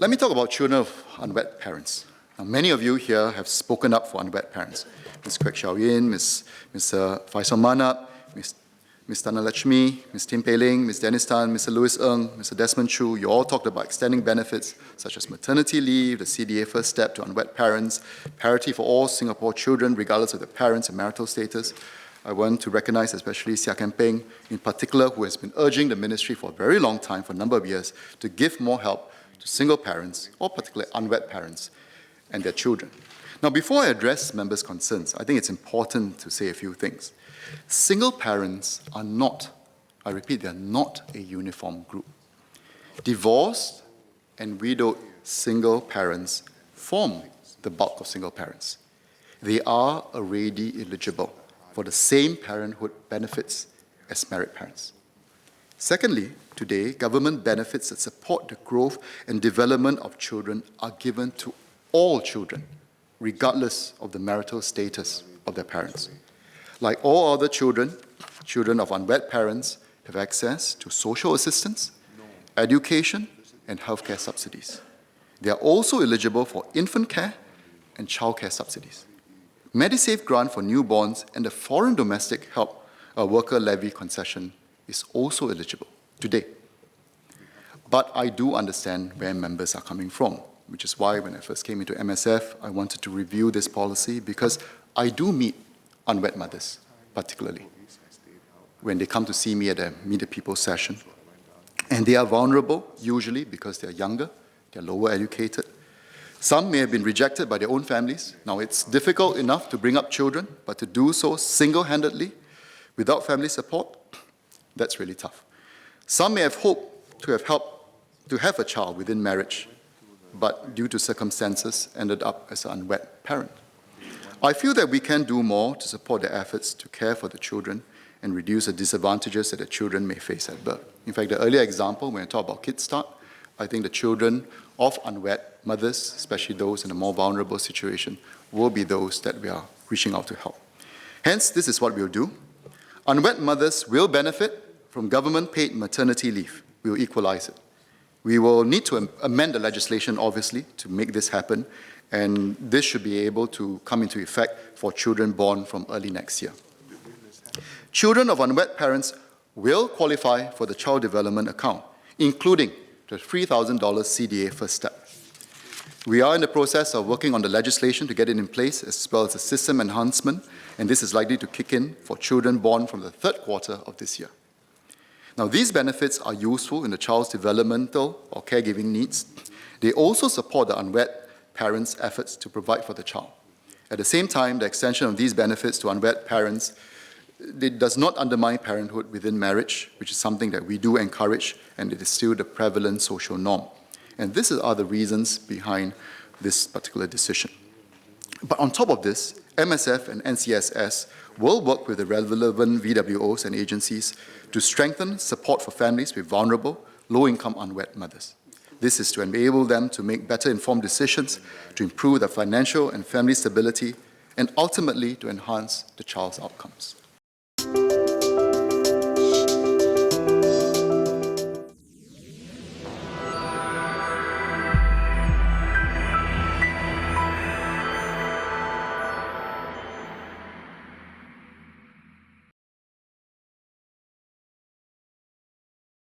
Let me talk about children of unwed parents. Now, many of you here have spoken up for unwed parents. Ms. Kwek Xiao-Yin, Mr. Faisal Manap, Ms. Tanalachmi, Ms. Tim Pei Ling, Ms. Dennis Tan, Mr. Louis Ng, Mr. Desmond Chu. You all talked about extending benefits such as maternity leave, the CDA first step to unwed parents, parity for all Singapore children regardless of their parents and marital status. I want to recognize especially Sia Kan Peng in particular, who has been urging the ministry for a very long time, for a number of years, to give more help to single parents, or particularly unwed parents, and their children. Now, before I address members' concerns, I think it's important to say a few things. Single parents are not, I repeat, they're not a uniform group. Divorced and widowed single parents form the bulk of single parents. They are already eligible for the same parenthood benefits as married parents. Secondly, today, government benefits that support the growth and development of children are given to all children, regardless of the marital status of their parents. Like all other children, children of unwed parents have access to social assistance, education, and healthcare subsidies. They are also eligible for infant care and childcare subsidies. MediSave grant for newborns and the foreign domestic help worker levy concession is also eligible today. But I do understand where members are coming from, which is why when I first came into MSF, I wanted to review this policy because I do meet unwed mothers, particularly, when they come to see me at a Meet the People session. And they are vulnerable, usually because they're younger, they're lower educated. Some may have been rejected by their own families. Now, it's difficult enough to bring up children, but to do so single-handedly, without family support, that's really tough. Some may have hoped to have a child within marriage, but due to circumstances, ended up as an unwed parent. I feel that we can do more to support their efforts to care for the children and reduce the disadvantages that the children may face at birth. In fact, the earlier example, when I talk about Kids Start, I think the children of unwed mothers, especially those in a more vulnerable situation, will be those that we are reaching out to help. Hence, this is what we'll do. Unwed mothers will benefit from government-paid maternity leave. We'll equalize it. We will need to amend the legislation, obviously, to make this happen, and this should be able to come into effect for children born from early next year. Children of unwed parents will qualify for the Child Development Account, including the $3,000 CDA first step. We are in the process of working on the legislation to get it in place, as well as a system enhancement, and this is likely to kick in for children born from the third quarter of this year. Now, these benefits are useful in the child's developmental or caregiving needs. They also support the unwed parents' efforts to provide for the child. At the same time, the extension of these benefits to unwed parents, it does not undermine parenthood within marriage, which is something that we do encourage, and it is still the prevalent social norm. And these are the reasons behind this particular decision. But on top of this, MSF and NCSS will work with the relevant VWOs and agencies to strengthen support for families with vulnerable, low-income unwed mothers. This is to enable them to make better informed decisions, to improve their financial and family stability, and ultimately to enhance the child's outcomes.